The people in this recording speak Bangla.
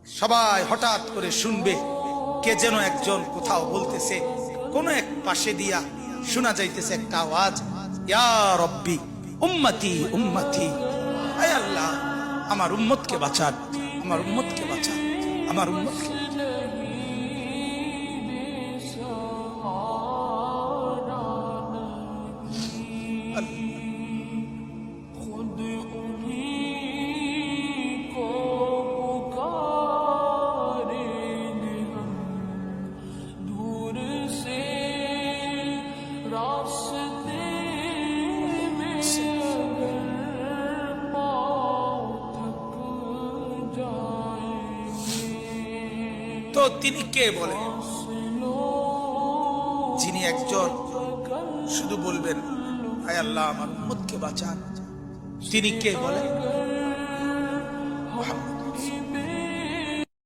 সবাই হঠাৎ করে শুনবে কে যেন একজন কোথাও বলতেছে, কোন এক পাশে দিয়া শোনা যাইতেছে একটা আওয়াজ, ইয়া রব্বি উম্মতি উম্মতি, আয় আল্লাহ আমার উম্মতকে বাঁচান, আমার উম্মতকে বাঁচান, আমার উম্মতকে। তো তিনি কে বলেন? যিনি একজন শুধু বলবেন আয় আল্লাহ আমার উম্মতকে বাঁচান, তিনি কে বলেন? মুহাম্মদ।